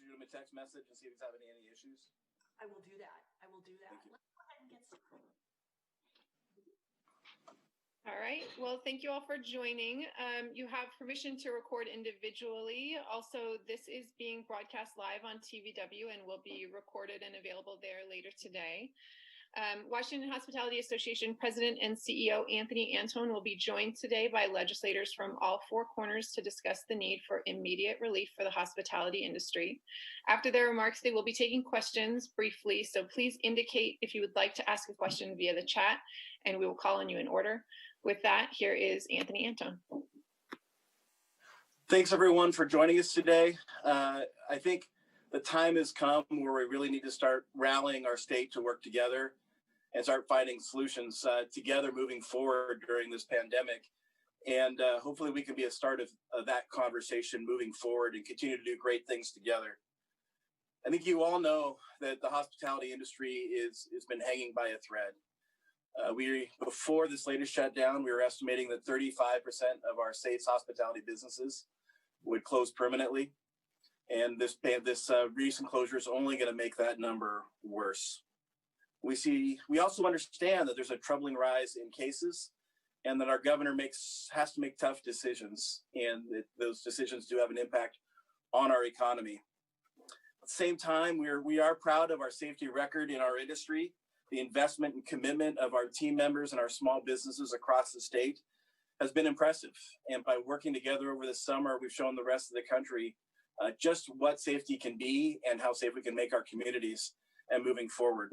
shoot him a text message and see if he's having any issues? I will do that. Thank you. Let's go ahead and get started. All right. Well, thank you all for joining. You have permission to record individually. Also, this is being broadcast live on TVW and will be recorded and available there later today. Washington Hospitality Association President and CEO Anthony Antone will be joined today by legislators from all four corners to discuss the need for immediate relief for the hospitality industry. After their remarks, they will be taking questions briefly, so please indicate if you would like to ask a question via the chat, and we will call on you in order. With that, here is Anthony Antone. Thanks, everyone, for joining us today. I think the time has come where we really need to start rallying our state to work together and start finding solutions together moving forward during this pandemic. And hopefully we can be a start of that conversation moving forward and continue to do great things together. I think you all know that the hospitality industry has been hanging by a thread. Before this latest shutdown, we were estimating that 35% of our state's hospitality businesses would close permanently. And this recent closure is only going to make that number worse. We also understand that there's a troubling rise in cases and that our governor has to make tough decisions, and that those decisions do have an impact on our economy. At the same time, we are proud of our safety record in our industry. The investment and commitment of our team members and our small businesses across the state has been impressive. And by working together over the summer, we've shown the rest of the country just what safety can be and how safe we can make our communities and moving forward.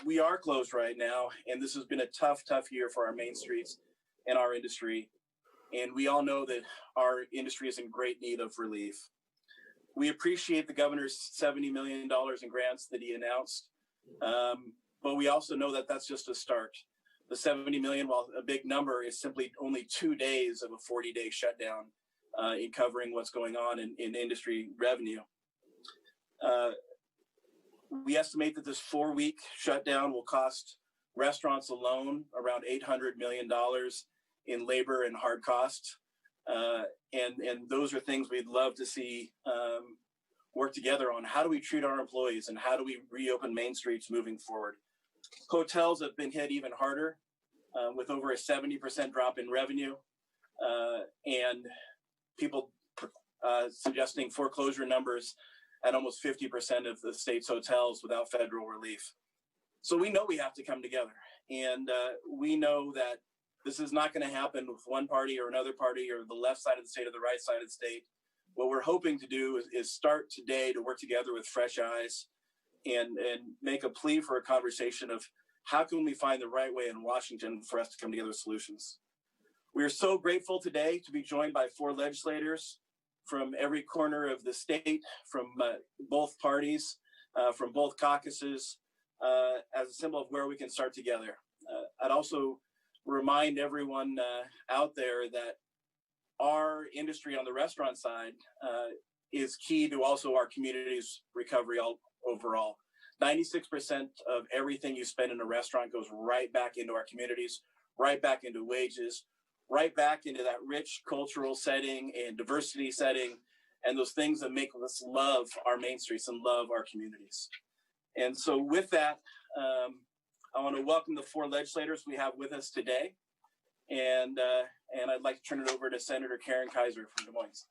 We are closed right now, and this has been a tough year for our main streets and our industry. And we all know that our industry is in great need of relief. We appreciate the governor's $70 million in grants that he announced, but we also know that that's just a start. The $70 million, while a big number, is simply only 2 days of a 40-day shutdown in covering what's going on in industry revenue. We estimate that this 4-week shutdown will cost restaurants alone around $800 million in labor and hard costs. And those are things we'd love to see work together on. How do we treat our employees and how do we reopen main streets moving forward? Hotels have been hit even harder with over a 70% drop in revenue and people suggesting foreclosure numbers at almost 50% of the state's hotels without federal relief. So we know we have to come together, and we know that this is not going to happen with one party or another party or the left side of the state or the right side of the state. What we're hoping to do is start today to work together with fresh eyes and make a plea for a conversation of how can we find the right way in Washington for us to come together with solutions. We are so grateful today to be joined by 4 legislators from every corner of the state, from both parties, from both caucuses, as a symbol of where we can start together. I'd also remind everyone out there that our industry on the restaurant side is key to also our community's recovery overall. 96% of everything you spend in a restaurant goes right back into our communities, right back into wages, right back into that rich cultural setting and diversity setting, and those things that make us love our main streets and love our communities. And so with that, I want to welcome the 4 legislators we have with us today. And I'd like to turn it over to Senator Karen Kaiser from Des Moines.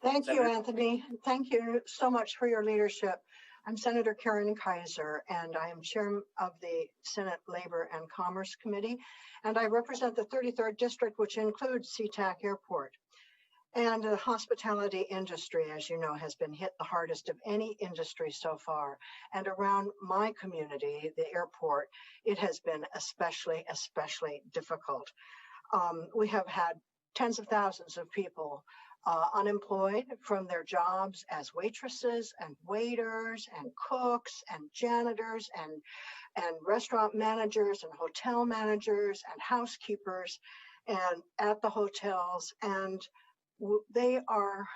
Thank you, Anthony. Thank you so much for your leadership. I'm Senator Karen Kaiser, and I am chair of the Senate Labor and Commerce Committee, and I represent the 33rd District, which includes SeaTac Airport. And the hospitality industry, as you know, has been hit the hardest of any industry so far. And around my community, the airport, it has been especially difficult. We have had tens of thousands of people unemployed from their jobs as waitresses and waiters and cooks and janitors and restaurant managers and hotel managers and housekeepers and at the hotels. And they are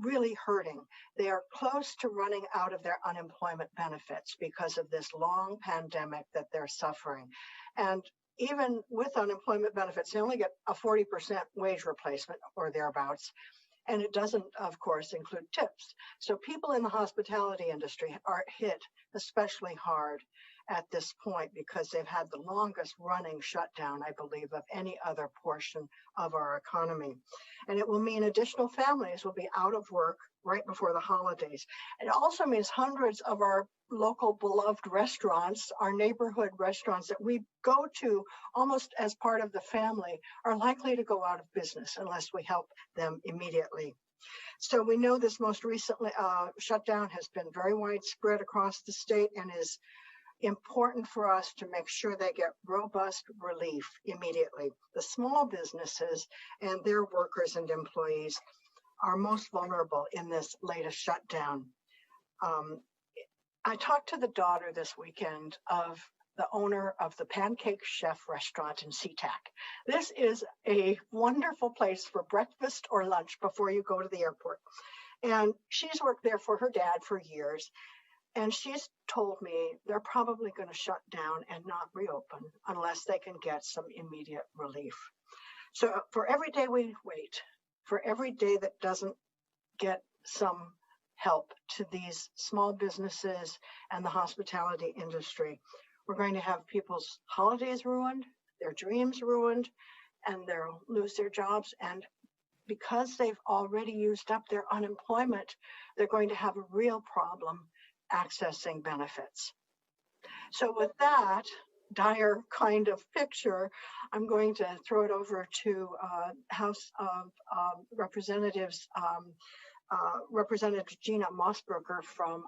really hurting. They are close to running out of their unemployment benefits because of this long pandemic that they're suffering. And even with unemployment benefits, they only get a 40% wage replacement or thereabouts. And it doesn't, of course, include tips. So people in the hospitality industry are hit especially hard at this point because they've had the longest running shutdown, I believe, of any other portion of our economy. And it will mean additional families will be out of work right before the holidays. It also means hundreds of our local beloved restaurants, our neighborhood restaurants that we go to almost as part of the family, are likely to go out of business unless we help them immediately. So we know this most recently shutdown has been very widespread across the state and is important for us to make sure they get robust relief immediately. The small businesses and their workers and employees are most vulnerable in this latest shutdown. I talked to the daughter this weekend of the owner of the Pancake Chef restaurant in SeaTac. This is a wonderful place for breakfast or lunch before you go to the airport. And she's worked there for her dad for years. And she's told me they're probably going to shut down and not reopen unless they can get some immediate relief. So for every day we wait, for every day that doesn't get some help to these small businesses and the hospitality industry, we're going to have people's holidays ruined, their dreams ruined, and they'll lose their jobs. And because they've already used up their unemployment, they're going to have a real problem accessing benefits. So with that dire kind of picture, I'm going to throw it over to House of Representatives, Representative Gina Mossberger from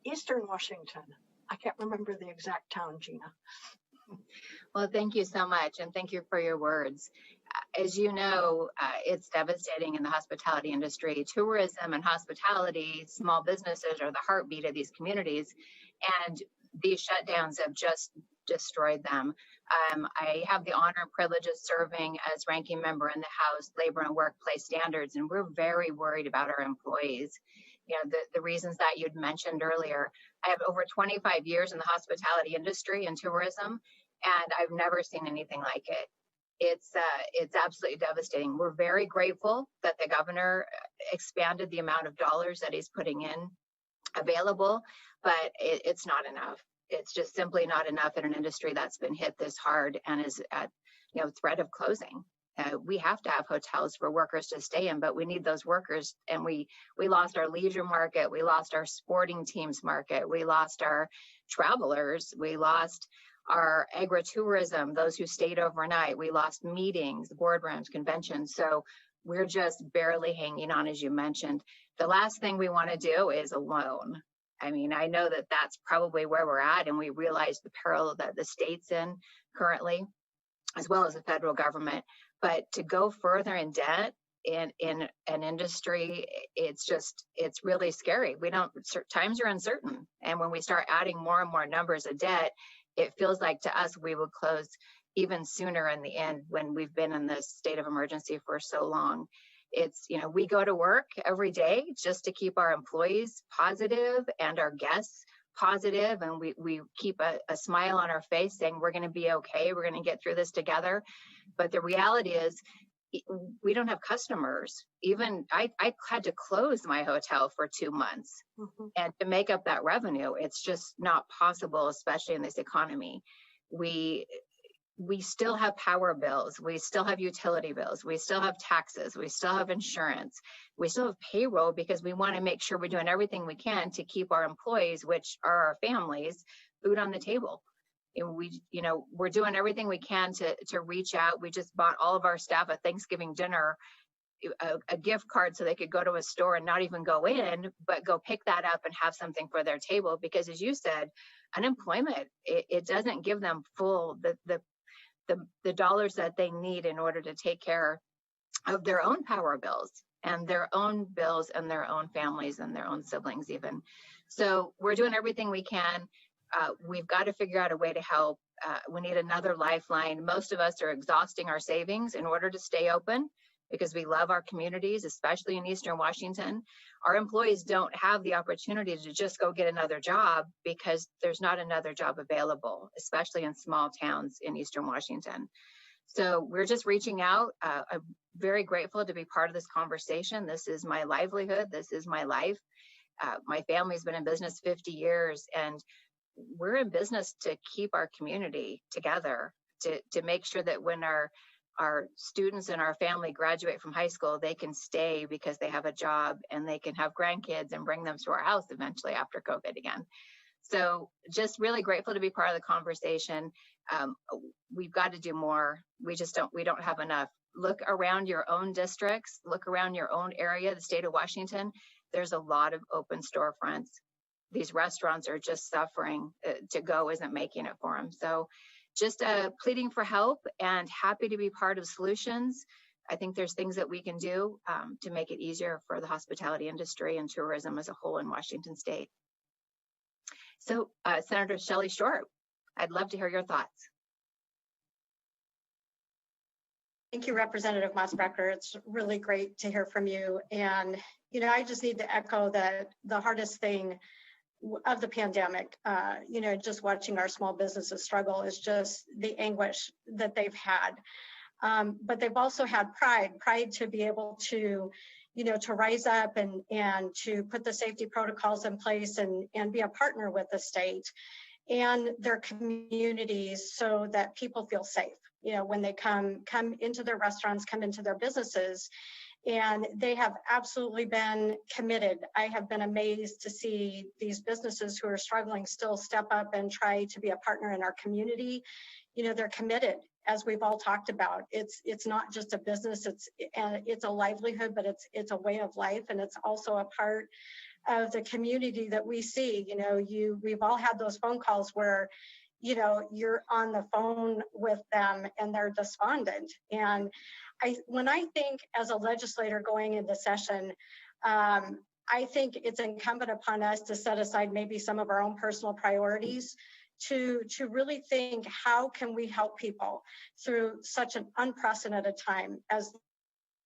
Eastern Washington. I can't remember the exact town, Gina. Well, thank you so much, and thank you for your words. As you know, it's devastating in the hospitality industry. Tourism and hospitality, small businesses are the heartbeat of these communities, and these shutdowns have just destroyed them. I have the honor and privilege of serving as ranking member in the House Labor and Workplace Standards, and we're very worried about our employees. You know, the reasons that you'd mentioned earlier. I have over 25 years in the hospitality industry and tourism, and I've never seen anything like it. It's absolutely devastating. We're very grateful that the governor expanded the amount of dollars that he's putting in available, but it's not enough. It's just simply not enough in an industry that's been hit this hard and is at threat of closing. We have to have hotels for workers to stay in, but we need those workers. And we lost our leisure market. We lost our sporting teams market. We lost our travelers. We lost our agritourism, those who stayed overnight. We lost meetings, boardrooms, conventions. So we're just barely hanging on, as you mentioned. The last thing we want to do is a loan. I mean, I know that that's probably where we're at, and we realize the peril that the state's in currently, as well as the federal government. But to go further in debt in an industry, it's really scary. Times are uncertain. And when we start adding more and more numbers of debt, it feels like to us we will close even sooner in the end when we've been in this state of emergency for so long. It's, we go to work every day just to keep our employees positive and our guests positive, and we keep a smile on our face saying we're going to be okay, we're going to get through this together. But the reality is we don't have customers. Even I had to close my hotel for 2 months. Mm-hmm. And to make up that revenue, it's just not possible, especially in this economy. We still have power bills, we still have utility bills, we still have taxes, we still have insurance, we still have payroll, because we want to make sure we're doing everything we can to keep our employees, which are our families, food on the table. And we're doing everything we can to reach out. We just bought all of our staff a Thanksgiving dinner, a gift card so they could go to a store and not even go in, but go pick that up and have something for their table. Because as you said, unemployment, it doesn't give them full the dollars that they need in order to take care of their own power bills and their own bills and their own families and their own siblings even. So we're doing everything we can. We've got to figure out a way to help. We need another lifeline. Most of us are exhausting our savings in order to stay open because we love our communities, especially in Eastern Washington. Our employees don't have the opportunity to just go get another job because there's not another job available, especially in small towns in Eastern Washington. So we're just reaching out. I'm very grateful to be part of this conversation. This is my livelihood. This is my life. My family's been in business 50 years, and we're in business to keep our community together, to make sure that when our students and our family graduate from high school, they can stay because they have a job and they can have grandkids and bring them to our house eventually after COVID again. So just really grateful to be part of the conversation. We've got to do more. We don't have enough. Look around your own districts, look around your own area, the state of Washington. There's a lot of open storefronts. These restaurants are just suffering. To go isn't making it for them. So just pleading for help and happy to be part of solutions. I think there's things that we can do to make it easier for the hospitality industry and tourism as a whole in Washington state. So Senator Shelley Short, I'd love to hear your thoughts. Thank you, Representative Mosbacher. It's really great to hear from you. And, you know, I just need to echo that the hardest thing of the pandemic, you know, just watching our small businesses struggle is just the anguish that they've had. But they've also had pride to be able to, you know, to rise up and to put the safety protocols in place and be a partner with the state and their communities so that people feel safe, you know, when they come into their restaurants, come into their businesses. And they have absolutely been committed. I have been amazed to see these businesses who are struggling still step up and try to be a partner in our community. You know, they're committed, as we've all talked about. It's not just a business, it's a livelihood, but it's a way of life, and it's also a part of the community that we see. You know, we've all had those phone calls where, you know, you're on the phone with them and they're despondent. And when I think as a legislator going into session, I think it's incumbent upon us to set aside maybe some of our own personal priorities to really think, how can we help people through such an unprecedented time as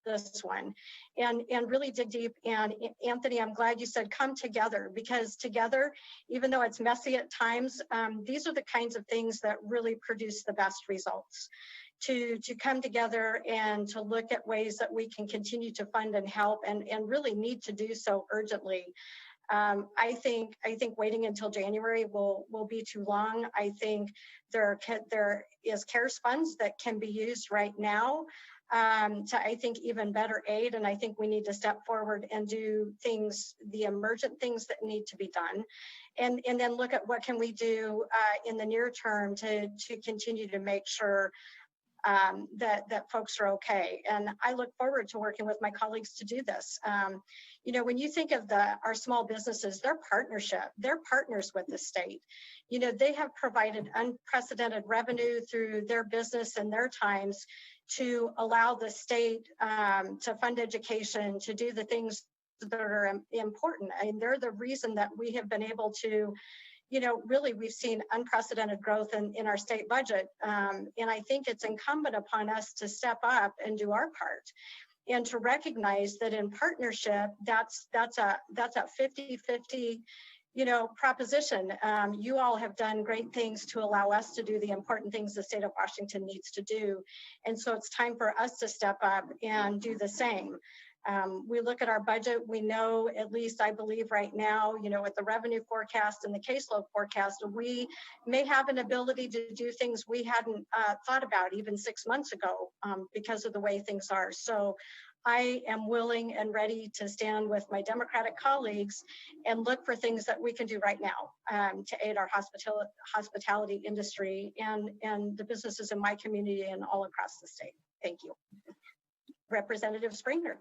this one, and really dig deep. And Anthony, I'm glad you said come together, because together, even though it's messy at times, these are the kinds of things that really produce the best results. To come together and to look at ways that we can continue to fund and help, and really need to do so urgently. I think waiting until January will be too long. I think there is CARES funds that can be used right now to, I think, even better aid. And I think we need to step forward and do things, the emergent things that need to be done. And then look at what can we do in the near term to continue to make sure that folks are okay. And I look forward to working with my colleagues to do this. You know, when you think of our small businesses, they're partners with the state. You know, they have provided unprecedented revenue through their business and their times to allow the state to fund education, to do the things that are important. I mean, they're the reason that we have been able to, you know, really, we've seen unprecedented growth in our state budget. And I think it's incumbent upon us to step up and do our part, and to recognize that in partnership, that's a 50-50, you know, proposition. You all have done great things to allow us to do the important things the state of Washington needs to do. And so it's time for us to step up and do the same. We look at our budget, we know, at least I believe right now, you know, with the revenue forecast and the caseload forecast, we may have an ability to do things we hadn't thought about even 6 months ago because of the way things are. So I am willing and ready to stand with my Democratic colleagues and look for things that we can do right now to aid our hospitality industry and the businesses in my community and all across the state. Thank you. Representative Springer.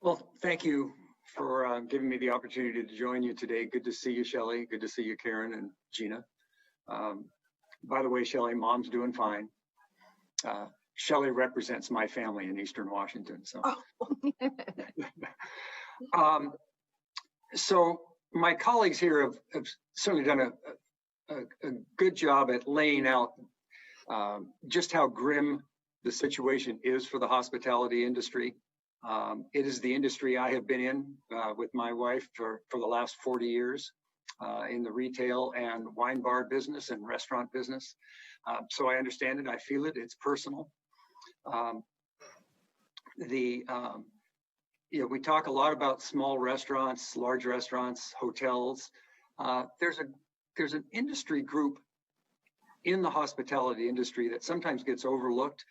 Well, thank you for giving me the opportunity to join you today. Good to see you, Shelley. Good to see you, Karen and Gina. By the way, Shelley, Mom's doing fine. Shelley represents my family in Eastern Washington. So, so my colleagues here have certainly done a good job at laying out just how grim the situation is for the hospitality industry. It is the industry I have been in with my wife for the last 40 years. in the retail and wine bar business and restaurant business. So I understand it. I feel it. It's personal. We talk a lot about small restaurants, large restaurants, hotels. There's an industry group in the hospitality industry that sometimes gets overlooked,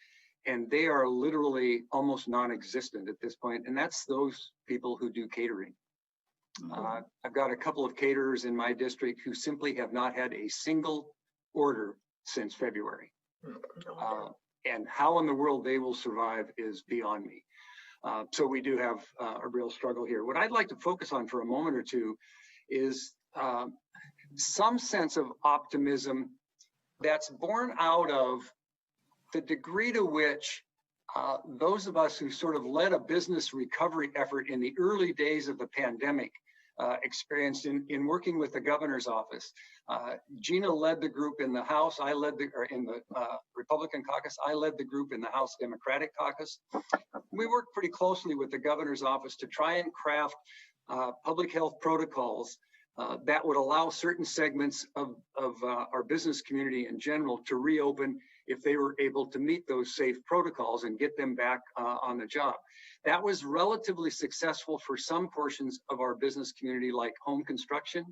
and they are literally almost non-existent at this point, and that's those people who do catering. I've got a couple of caterers in my district who simply have not had a single order since February. And how in the world they will survive is beyond me. So we do have a real struggle here. What I'd like to focus on for a moment or two is some sense of optimism that's born out of the degree to which those of us who sort of led a business recovery effort in the early days of the pandemic experienced in working with the governor's office. Gina led the group in the House. In the Republican caucus. I led the group in the House Democratic caucus. We worked pretty closely with the governor's office to try and craft public health protocols that would allow certain segments of our business community in general to reopen if they were able to meet those safe protocols and get them back on the job. That was relatively successful for some portions of our business community, like home construction,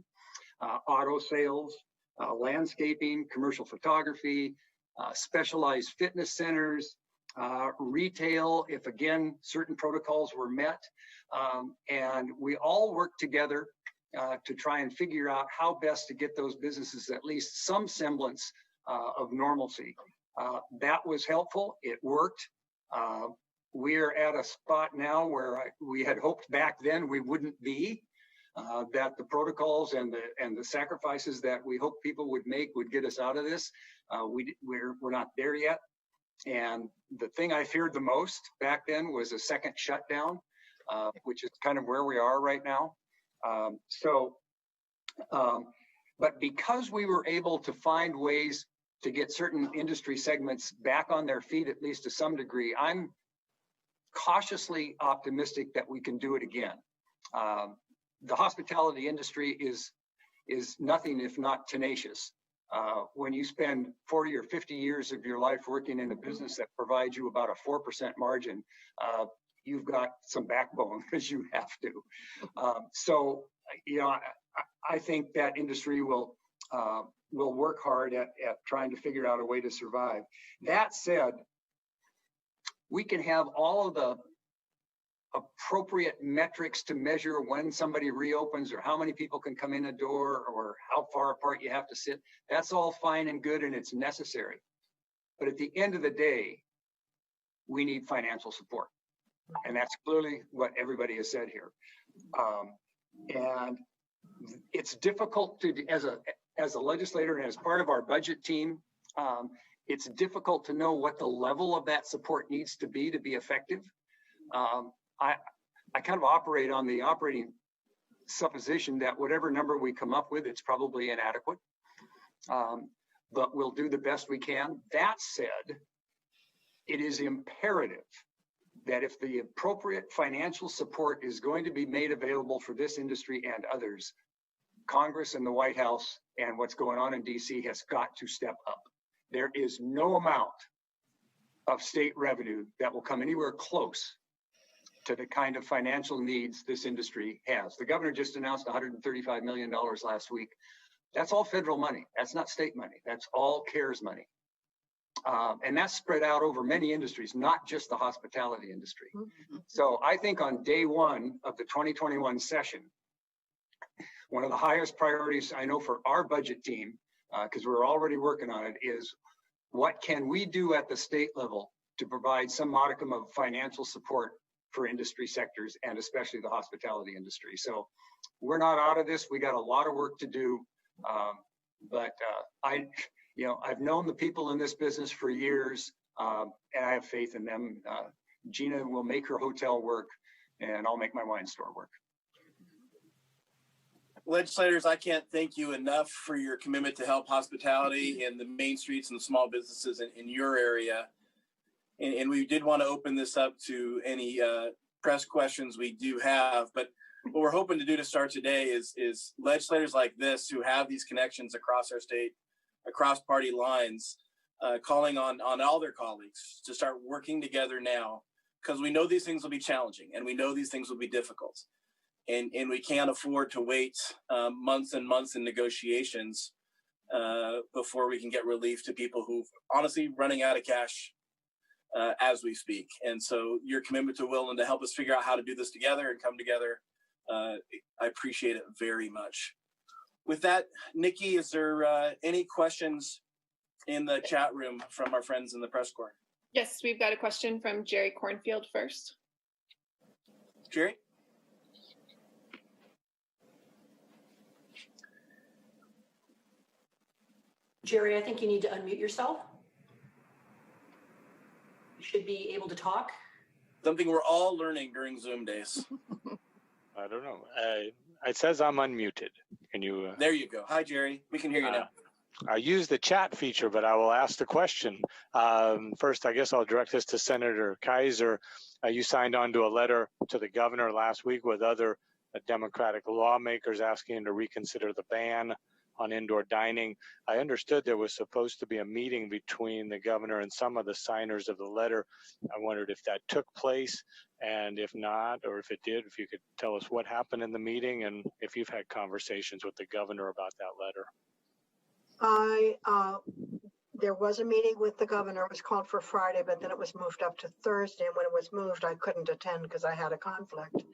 auto sales, landscaping, commercial photography, specialized fitness centers, retail, if again, certain protocols were met. And we all worked together to try and figure out how best to get those businesses at least some semblance of normalcy. That was helpful. It worked. We're at a spot now where we had hoped back then we wouldn't be, that the protocols and the sacrifices that we hoped people would make would get us out of this. We're not there yet. And the thing I feared the most back then was a second shutdown, which is kind of where we are right now. But because we were able to find ways to get certain industry segments back on their feet, at least to some degree, I'm cautiously optimistic that we can do it again. The hospitality industry is nothing if not tenacious. When you spend 40 or 50 years of your life working in a business that provides you about a 4% margin, you've got some backbone because you have to. So, I think that industry will work hard at trying to figure out a way to survive. That said, we can have all of the appropriate metrics to measure when somebody reopens or how many people can come in a door or how far apart you have to sit. That's all fine and good and it's necessary. But at the end of the day, we need financial support. And that's clearly what everybody has said here. And it's difficult to, as a legislator and as part of our budget team, it's difficult to know what the level of that support needs to be effective. I kind of operate on the operating supposition that whatever number we come up with, it's probably inadequate, but we'll do the best we can. That said, it is imperative that if the appropriate financial support is going to be made available for this industry and others, Congress and the White House and what's going on in DC has got to step up. There is no amount of state revenue that will come anywhere close to the kind of financial needs this industry has. The governor just announced $135 million last week. That's all federal money. That's not state money. That's all CARES money. And that's spread out over many industries, not just the hospitality industry. So I think on day one of the 2021 session, one of the highest priorities I know for our budget team, because we're already working on it, is what can we do at the state level to provide some modicum of financial support for industry sectors and especially the hospitality industry. So we're not out of this. We got a lot of work to do. But I've known the people in this business for years, and I have faith in them. Gina will make her hotel work, and I'll make my wine store work. Legislators, I can't thank you enough for your commitment to help hospitality and the main streets and the small businesses in your area. And we did want to open this up to any press questions we do have, but what we're hoping to do to start today is legislators like this who have these connections across our state, across party lines, calling on all their colleagues to start working together now, because we know these things will be challenging and we know these things will be difficult. And we can't afford to wait months and months in negotiations before we can get relief to people who've honestly running out of cash as we speak. And so your commitment to willing to help us figure out how to do this together and come together, I appreciate it very much. With that, Nikki, is there any questions in the chat room from our friends in the press corps? Yes, we've got a question from Jerry Cornfield first. Jerry? Jerry, I think you need to unmute yourself. You should be able to talk. Something we're all learning during Zoom days. I don't know. It says I'm unmuted. Can you? There you go. Hi, Jerry. We can hear you now. I use the chat feature, but I will ask the question. First, I guess I'll direct this to Senator Kaiser. You signed on to a letter to the governor last week with other Democratic lawmakers asking him to reconsider the ban on indoor dining. I understood there was supposed to be a meeting between the governor and some of the signers of the letter. I wondered if that took place, and if not, or if it did, if you could tell us what happened in the meeting and if you've had conversations with the governor about that letter. There was a meeting with the governor. It was called for Friday, but then it was moved up to Thursday. And when it was moved, I couldn't attend because I had a conflict.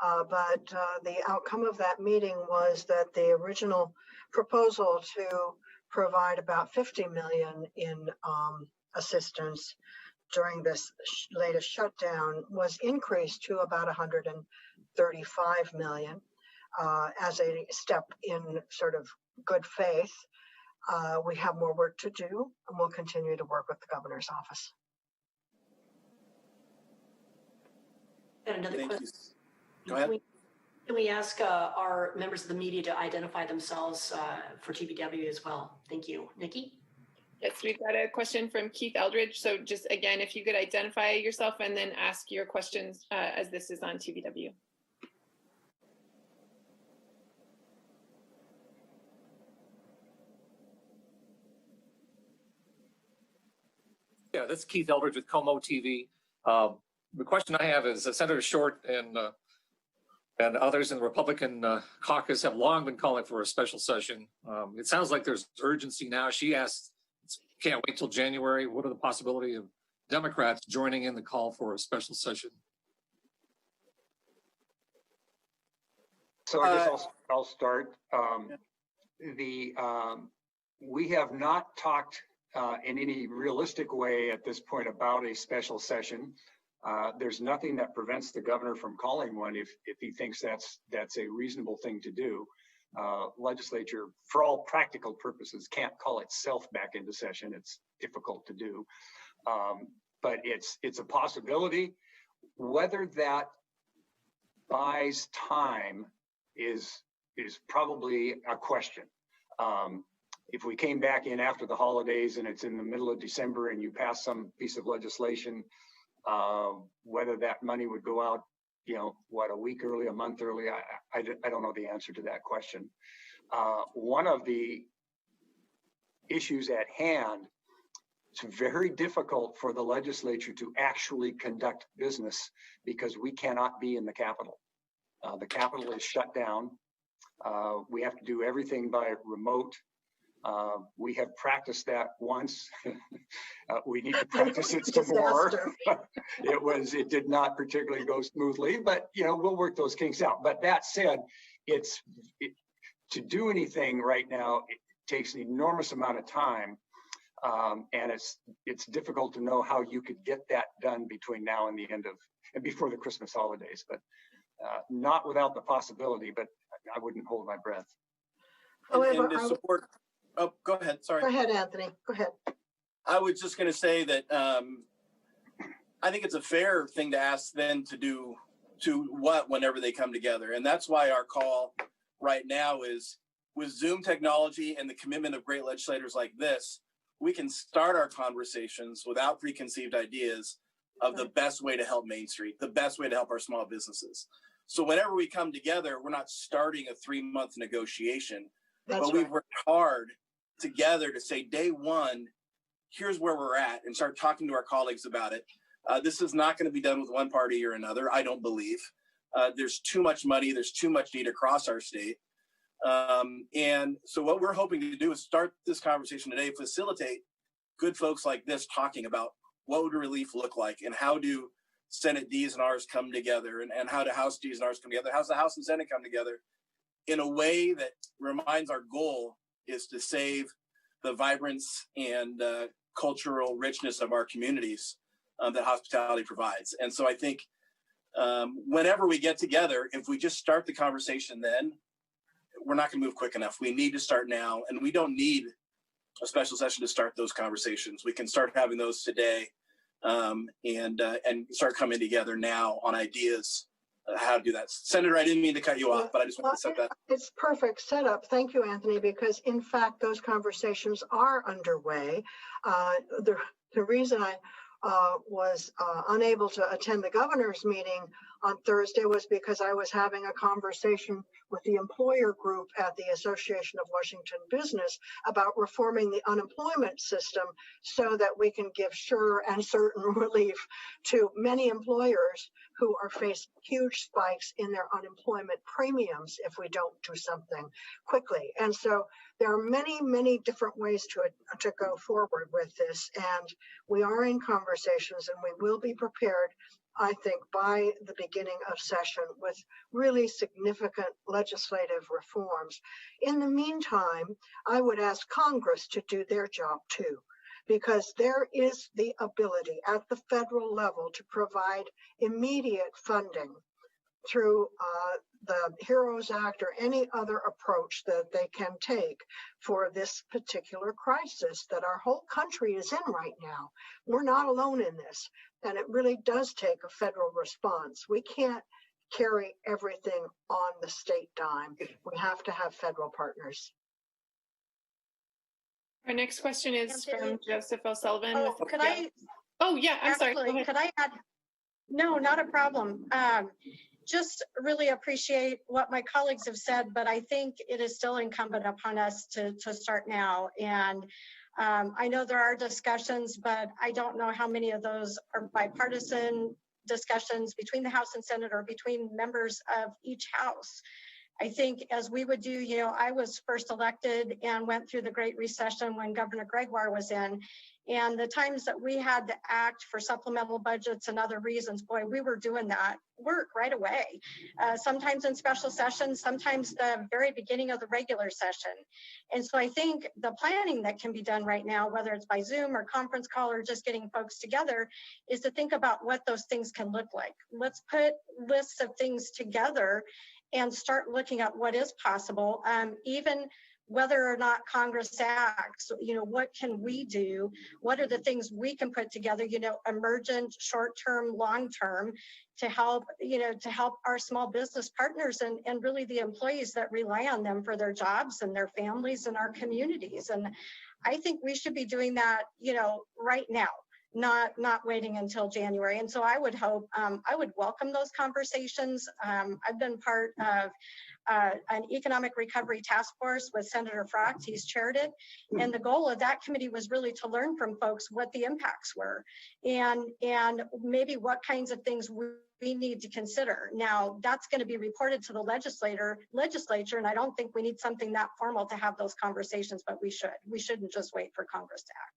But the outcome of that meeting was that the original proposal to provide about $50 million in assistance during this latest shutdown was increased to about $135 million as a step in sort of good faith. We have more work to do, and we'll continue to work with the governor's office. And another Thank question. you. Go ahead. Can we ask our members of the media to identify themselves for TVW as well? Thank you. Nikki? Yes, we've got a question from Keith Eldridge. So just again, if you could identify yourself and then ask your questions as this is on TVW. Yeah, this is Keith Eldridge with Como TV. The question I have is Senator Short and others in the Republican caucus have long been calling for a special session. It sounds like there's urgency now. She asked, can't wait till January. What are the possibility of Democrats joining in the call for a special session? So I guess I'll start. We have not talked in any realistic way at this point about a special session. There's nothing that prevents the governor from calling one if he thinks that's a reasonable thing to do. Legislature, for all practical purposes, can't call itself back into session. It's difficult to do, but it's a possibility. Whether that buys time is probably a question. If we came back in after the holidays and it's in the middle of December and you pass some piece of legislation, whether that money would go out, a week early, a month early, I don't know the answer to that question. One of the issues at hand, it's very difficult for the legislature to actually conduct business because we cannot be in the Capitol. The Capitol is shut down. We have to do everything by remote. We have practiced that once. We need to practice it some more. It did not particularly go smoothly, but we'll work those kinks out. But that said, to do anything right now, it takes an enormous amount of time, and it's difficult to know how you could get that done between now and before the Christmas holidays. But not without the possibility. But I wouldn't hold my breath. However, and to support. Oh, go ahead. Sorry. Go ahead, Anthony. Go ahead. I was just going to say that I think it's a fair thing to ask them to do whenever they come together. And that's why our call right now is with Zoom technology and the commitment of great legislators like this, we can start our conversations without preconceived ideas of the best way to help Main Street, the best way to help our small businesses. So whenever we come together, we're not starting a 3-month negotiation, That's but we've right. worked hard together to say day one, here's where we're at, and start talking to our colleagues about it. This is not going to be done with one party or another, I don't believe. There's too much money, there's too much need across our state. And so what we're hoping to do is start this conversation today, facilitate good folks like this talking about what would relief look like, and how do Senate Ds and Rs come together, and how do House Ds and Rs come together? How's the House and Senate come together in a way that reminds our goal is to save the vibrance and cultural richness of our communities that hospitality provides. And so I think whenever we get together, if we just start the conversation then, we're not going to move quick enough. We need to start now, and we don't need a special session to start those conversations. We can start having those today, and start coming together now on ideas how to do that. Senator, I didn't mean to cut you off, but I just want to set that. It's perfect setup. Thank you, Anthony, because in fact, those conversations are underway. The reason I was unable to attend the governor's meeting on Thursday was because I was having a conversation with the employer group at the Association of Washington Business about reforming the unemployment system so that we can give sure and certain relief to many employers who are facing huge spikes in their unemployment premiums if we don't do something quickly. And so there are many, many different ways to go forward with this. And we are in conversations, and we will be prepared, I think, by the beginning of session with really significant legislative reforms. In the meantime, I would ask Congress to do their job too, because there is the ability at the federal level to provide immediate funding through the HEROES Act or any other approach that they can take for this particular crisis that our whole country is in right now. We're not alone in this, and it really does take a federal response. We can't carry everything on the state dime. We have to have federal partners. Our next question is from Joseph O'Sullivan. Oh, could I? Oh, yeah, I'm sorry. Actually, could I add? No, not a problem. Just really appreciate what my colleagues have said, but I think it is still incumbent upon us to start now. And I know there are discussions, but I don't know how many of those are bipartisan discussions between the House and Senate or between members of each House. I think as we would do, I was first elected and went through the Great Recession when Governor Gregoire was in. And the times that we had to act for supplemental budgets and other reasons, boy, we were doing that work right away. Sometimes in special sessions, sometimes the very beginning of the regular session. And so I think the planning that can be done right now, whether it's by Zoom or conference call or just getting folks together, is to think about what those things can look like. Let's put lists of things together and start looking at what is possible, even whether or not Congress acts, what can we do? What are the things we can put together, emergent, short-term, long-term, to help our small business partners and really the employees that rely on them for their jobs and their families and our communities. And I think we should be doing that, right now. Not waiting until January. And so I would hope, I would welcome those conversations. I've been part of an economic recovery task force with Senator Frocht. He's chaired it. And the goal of that committee was really to learn from folks what the impacts were and maybe what kinds of things we need to consider. Now, that's going to be reported to the legislature, and I don't think we need something that formal to have those conversations, but we should. We shouldn't just wait for Congress to act.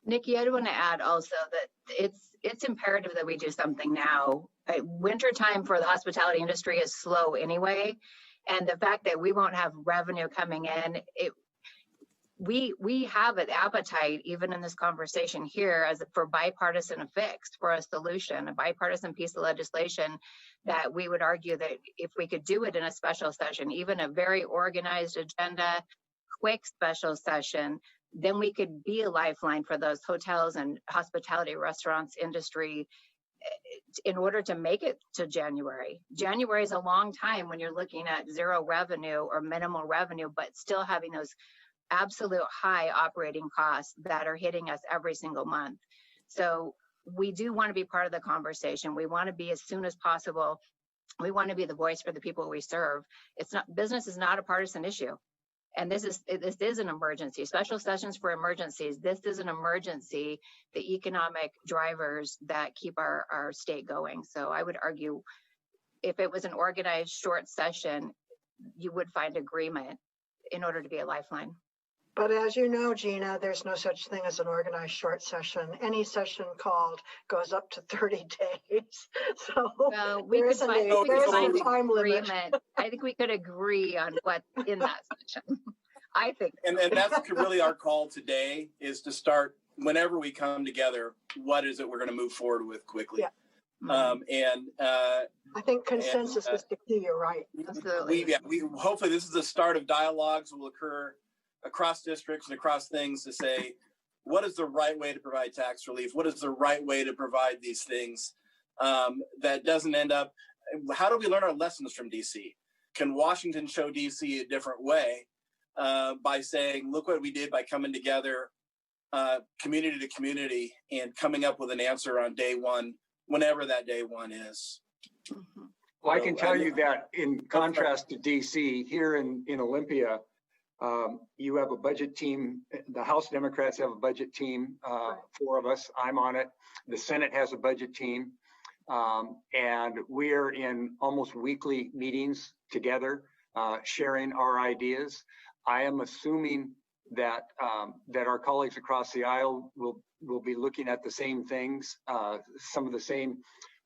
Nikki, I want to add also that it's imperative that we do something now. Wintertime for the hospitality industry is slow anyway. And the fact that we won't have revenue coming in, we have an appetite, even in this conversation here, for bipartisan fix, for a solution, a bipartisan piece of legislation that we would argue that if we could do it in a special session, even a very organized agenda, quick special session, then we could be a lifeline for those hotels and hospitality restaurants industry in order to make it to January. January is a long time when you're looking at zero revenue or minimal revenue, but still having those absolute high operating costs that are hitting us every single month. So we do want to be part of the conversation. We want to be as soon as possible We want to be the voice for the people we serve. Business is not a partisan issue. And this is an emergency. Special sessions for emergencies. This is an emergency, the economic drivers that keep our state going. So I would argue if it was an organized short session, you would find agreement in order to be a lifeline. But as you know, Gina, there's no such thing as an organized short session. Any session called goes up to 30 days. So we could find a time limit. Agreement. I think we could agree on what's in that session. I think. And that's really our call today, is to start whenever we come together, what is it we're going to move forward with quickly? Yeah. I think consensus is the key. You're right. Absolutely. We hopefully this is the start of dialogues will occur across districts and across things to say, what is the right way to provide tax relief? What is the right way to provide these things that doesn't end up, how do we learn our lessons from DC? Can Washington show DC a different way by saying, look what we did by coming together community to community and coming up with an answer on day one, whenever that day one is. Well, I can tell you that in contrast to DC, here in Olympia, you have a budget team. The House Democrats have a budget team, 4 of us. I'm on it. The Senate has a budget team. And we're in almost weekly meetings together, sharing our ideas. I am assuming that our colleagues across the aisle will be looking at the same things, some of the same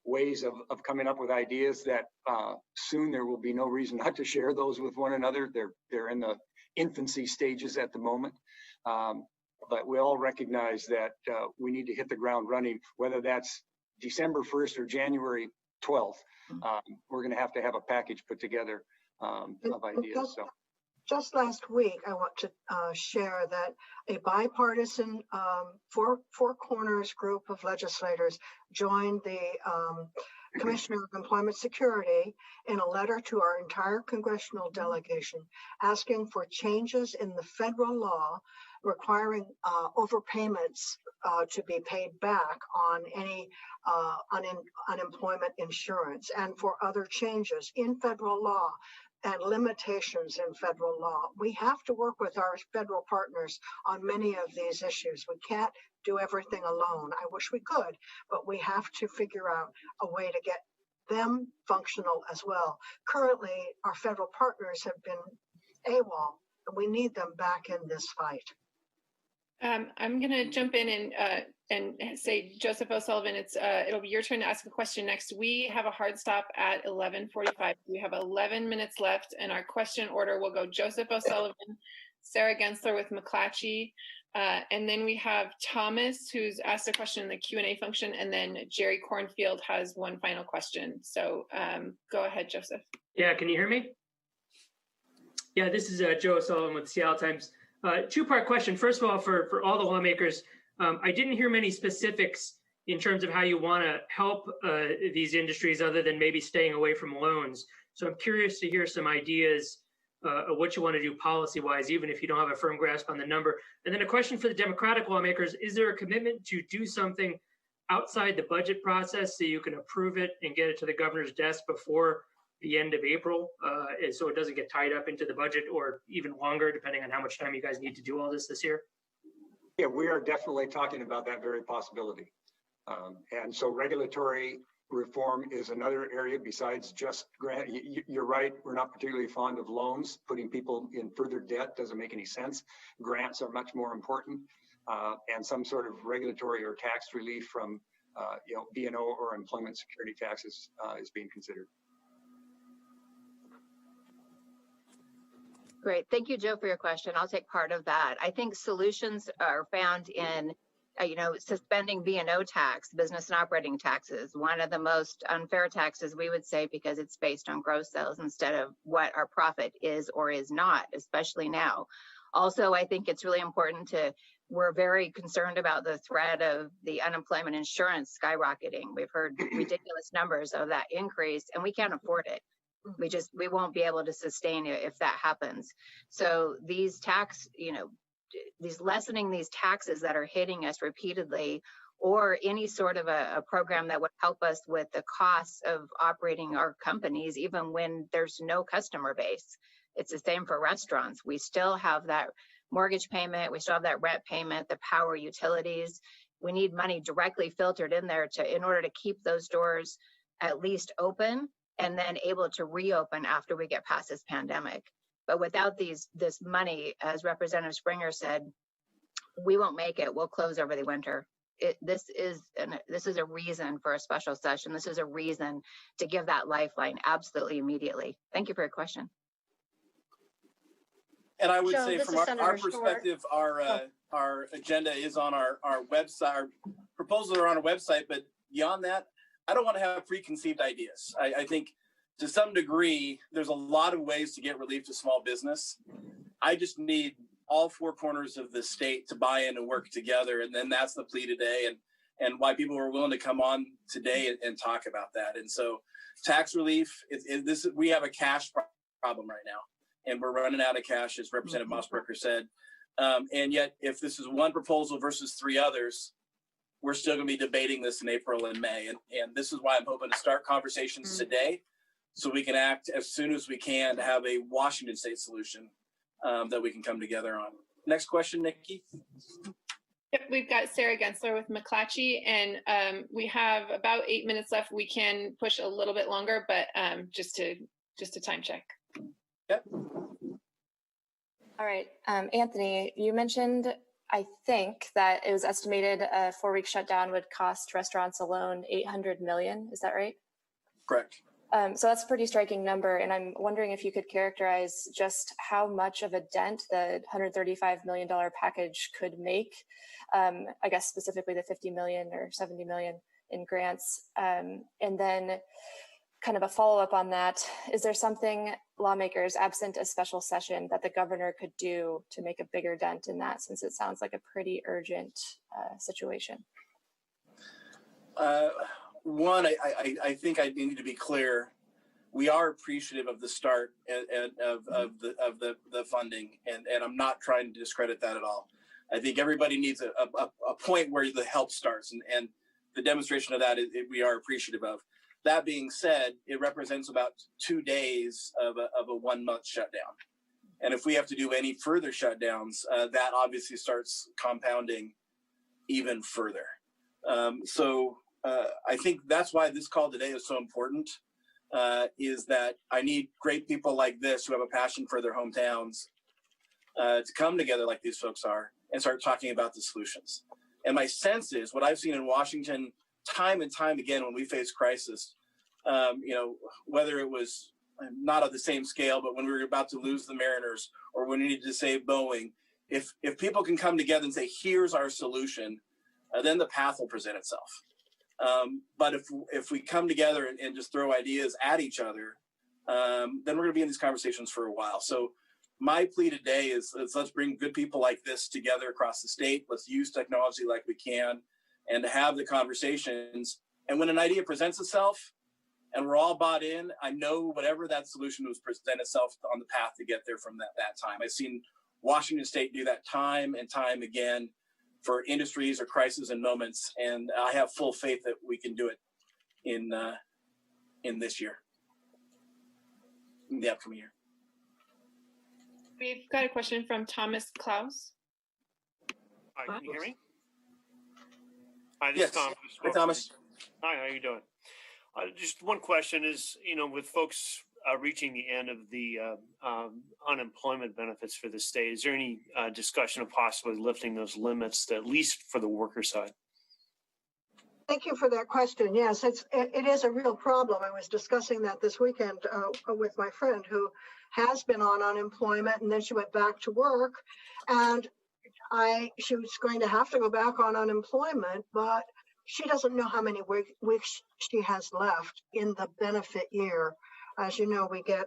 ways of coming up with ideas that soon there will be no reason not to share those with one another. They're in the infancy stages at the moment. But we all recognize that we need to hit the ground running, whether that's December 1st or January 12th. We're going to have a package put together of ideas. So. Just last week, I want to share that a bipartisan four corners group of legislators joined the Commissioner of Employment Security in a letter to our entire congressional delegation asking for changes in the federal law requiring overpayments to be paid back on any unemployment insurance, and for other changes in federal law and limitations in federal law. We have to work with our federal partners on many of these issues. We can't do everything alone. I wish we could, but we have to figure out a way to get them functional as well. Currently, our federal partners have been AWOL, and we need them back in this fight. I'm going to jump in and say, Joseph O'Sullivan, it'll be your turn to ask a question next. We have a hard stop at 11:45. We have 11 minutes left, and our question order will go Joseph O'Sullivan, Sarah Gensler with McClatchy, and then we have Thomas, who's asked a question in the Q&A function, and then Jerry Cornfield has one final question. So go ahead, Joseph. Yeah, can you hear me? Yeah, this is Joe O'Sullivan with Seattle Times. Two-part question. First of all, for all the lawmakers, I didn't hear many specifics in terms of how you want to help these industries other than maybe staying away from loans. So I'm curious to hear some ideas of what you want to do policy-wise, even if you don't have a firm grasp on the number. And then a question for the Democratic lawmakers, is there a commitment to do something outside the budget process so you can approve it and get it to the governor's desk before the end of April, so it doesn't get tied up into the budget, or even longer, depending on how much time you guys need to do all this year? Yeah, we are definitely talking about that very possibility. And so regulatory reform is another area besides just grant. You're right, we're not particularly fond of loans. Putting people in further debt doesn't make any sense. Grants are much more important, and some sort of regulatory or tax relief from B&O or employment security taxes is being considered. Great. Thank you, Joe, for your question. I'll take part of that. I think solutions are found in, suspending B&O tax, business and operating taxes, one of the most unfair taxes, we would say, because it's based on gross sales instead of what our profit is or is not, especially now. Also, I think it's really important we're very concerned about the threat of the unemployment insurance skyrocketing. We've heard ridiculous numbers of that increase, and we can't afford it. We won't be able to sustain it if that happens. So these lessening these taxes that are hitting us repeatedly or any sort of a program that would help us with the costs of operating our companies, even when there's no customer base. It's the same for restaurants. We still have that mortgage payment. We still have that rent payment, the power, utilities. We need money directly filtered in there in order to keep those doors at least open and then able to reopen after we get past this pandemic. But without this money, as Representative Springer said, we won't make it. We'll close over the winter. This is a reason for a special session. This is a reason to give that lifeline absolutely immediately. Thank you for your question. And I would Joe, say this from is our Senator perspective, our agenda is on our website. Our proposals are on our website, but beyond that, I don't want to have preconceived ideas. I think to some degree, there's a lot of ways to get relief to small business. I just need all four corners of the state to buy in and work together. And then that's the plea today and why people are willing to come on today and talk about that. And so tax relief, we have a cash problem right now. And we're running out of cash, as Representative Mossberger said. And yet, if this is one proposal versus three others, we're still going to be debating this in April and May. And this is why I'm hoping to start conversations today so we can act as soon as we can to have a Washington state solution that we can come together on. Next question, Nikki. Yep, we've got Sarah Gensler with McClatchy, and we have about 8 minutes left. We can push a little bit longer, but just to time check. Yep. All right, Anthony, you mentioned, I think, that it was estimated a 4-week shutdown would cost restaurants alone $800 million. Is that right? Correct. So that's a pretty striking number, and I'm wondering if you could characterize just how much of a dent the $135 million package could make. I guess specifically the 50 million or 70 million in grants, and then kind of a follow-up on that, is there something lawmakers, absent a special session, that the governor could do to make a bigger dent in that, since it sounds like a pretty urgent situation? One, I think I need to be clear. We are appreciative of the start and of the funding, and I'm not trying to discredit that at all. I think everybody needs a point where the help starts, and the demonstration of that we are appreciative of. That being said, it represents about 2 days of a 1 month shutdown. And if we have to do any further shutdowns, that obviously starts compounding even further. So I think that's why this call today is so important, is that I need great people like this who have a passion for their hometowns to come together like these folks are and start talking about the solutions. And my sense is what I've seen in Washington time and time again when we face crisis, whether it was not of the same scale, but when we were about to lose the Mariners or when we needed to save Boeing, if people can come together and say, here's our solution, then the path will present itself. But if we come together and just throw ideas at each other, then we're going to be in these conversations for a while. So my plea today is let's bring good people like this together across the state. Let's use technology like we can and to have the conversations. And when an idea presents itself and we're all bought in, I know whatever that solution was present itself on the path to get there from that time. I've seen Washington State do that time and time again for industries or crises and moments. And I have full faith that we can do it in this year, in the upcoming year. We've got a question from Thomas Klaus. Hi, can you hear me? Hi, this Yes. is Thomas. Hi, Thomas. Hi, how you doing? Just one question is, with folks reaching the end of the unemployment benefits for the state, is there any discussion of possibly lifting those limits, at least for the worker side? Thank you for that question. Yes, it is a real problem. I was discussing that this weekend with my friend who has been on unemployment, and then she went back to work, and she was going to have to go back on unemployment, but she doesn't know how many weeks she has left in the benefit year. As you know, we get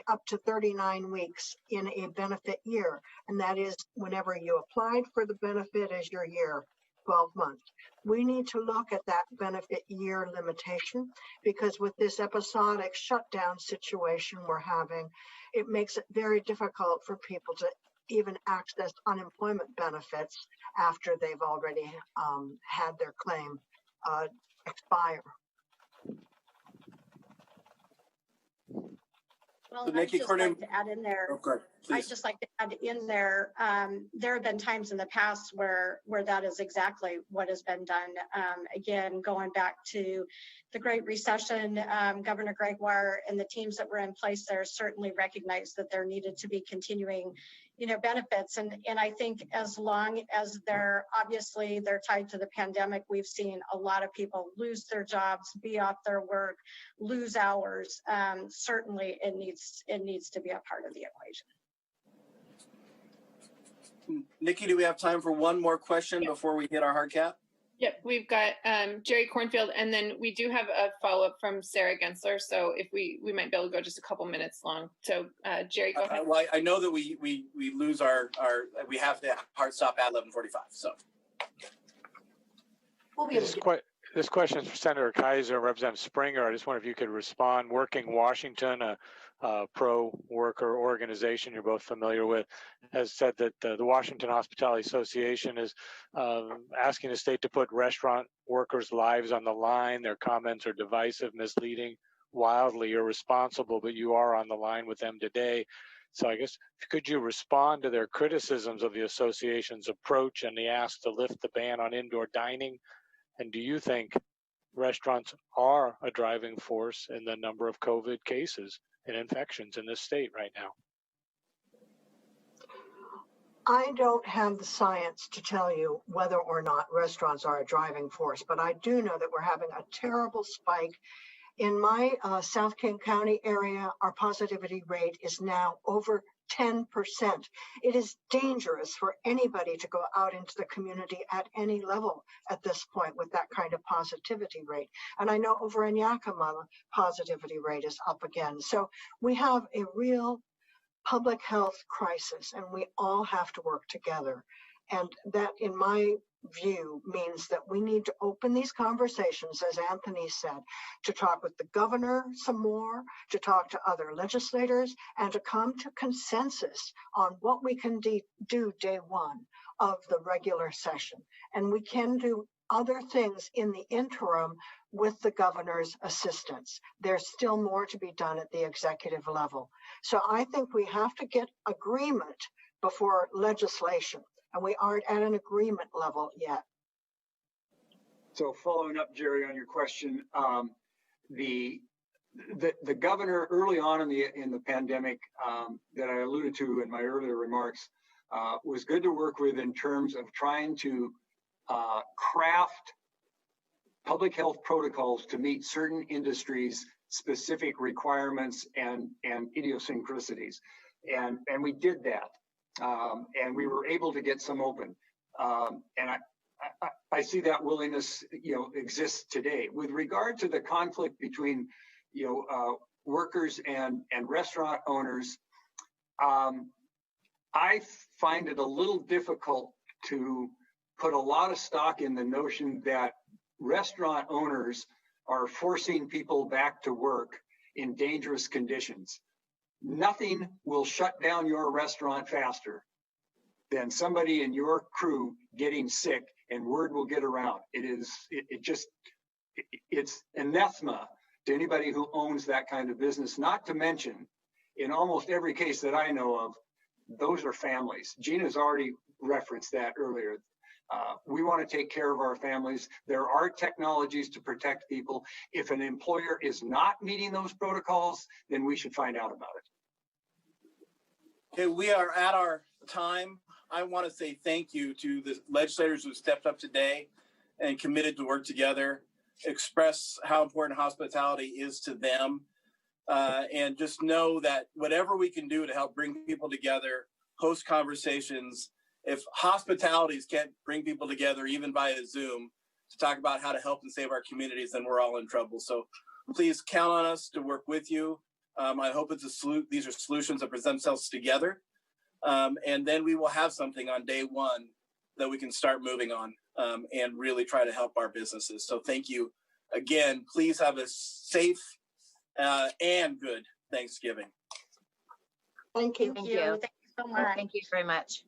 up to 39 weeks in a benefit year, and that is whenever you applied for the benefit as your year, 12 months. We need to look at that benefit year limitation, because with this episodic shutdown situation we're having, it makes it very difficult for people to even access unemployment benefits after they've already had their claim expire. Well, So and I'd Nikki just Cornyn, like to add in there, okay, I'd please. just like to add in there, there have been times in the past where that is exactly what has been done. Again, going back to the Great Recession, Governor Gregoire and the teams that were in place there certainly recognized that there needed to be continuing, benefits. And I think as long as they're tied to the pandemic, we've seen a lot of people lose their jobs, be off their work, lose hours. Certainly it needs to be a part of the equation. Nikki, do we have time for one more question before we hit our hard cap? Yep, we've got Jerry Cornfield, and then we do have a follow-up from Sarah Gensler. So if we might be able to go just a couple minutes long. So Jerry, go ahead. Well, I know that we lose we have to hard stop at 11:45. So We'll be able to this question is for Senator Kaiser and Representative Springer. I just wonder if you could respond. Working Washington, a pro-worker organization you're both familiar with, has said that the Washington Hospitality Association is asking the state to put restaurant workers' lives on the line. Their comments are divisive, misleading, wildly irresponsible, but you are on the line with them today. So I guess, could you respond to their criticisms of the association's approach and the ask to lift the ban on indoor dining? And do you think restaurants are a driving force in the number of COVID cases and infections in this state right now? I don't have the science to tell you whether or not restaurants are a driving force, but I do know that we're having a terrible spike. In my South King County area, our positivity rate is now over 10%. It is dangerous for anybody to go out into the community at any level at this point with that kind of positivity rate. And I know over in Yakima, positivity rate is up again. So we have a real public health crisis, and we all have to work together. And that, in my view, means that we need to open these conversations, as Anthony said, to talk with the governor some more, to talk to other legislators, and to come to consensus on what we can do day one of the regular session. And we can do other things in the interim with the governor's assistance. There's still more to be done at the executive level. So I think we have to get agreement before legislation, and we aren't at an agreement level yet. So following up, Jerry, on your question, the governor early on in the pandemic that I alluded to in my earlier remarks was good to work with in terms of trying to craft public health protocols to meet certain industries' specific requirements and idiosyncrasies. And we did that. And we were able to get some open. And I see that willingness, exists today. With regard to the conflict between, workers and restaurant owners, I find it a little difficult to put a lot of stock in the notion that restaurant owners are forcing people back to work in dangerous conditions. Nothing will shut down your restaurant faster than somebody in your crew getting sick, and word will get around. It's anathema to anybody who owns that kind of business, not to mention, in almost every case that I know of, those are families. Gina's already referenced that earlier. We want to take care of our families. There are technologies to protect people. If an employer is not meeting those protocols, then we should find out about it. Okay, we are at our time. I want to say thank you to the legislators who stepped up today and committed to work together, express how important hospitality is to them, and just know that whatever we can do to help bring people together, host conversations. If hospitalities can't bring people together, even via Zoom, to talk about how to help and save our communities, then we're all in trouble. So please count on us to work with you. I hope these are solutions that present themselves together. And then we will have something on day one that we can start moving on and really try to help our businesses. So thank you again. Please have a safe and good Thanksgiving. Thank you. Thank you. Thank you so much. Thank you very much.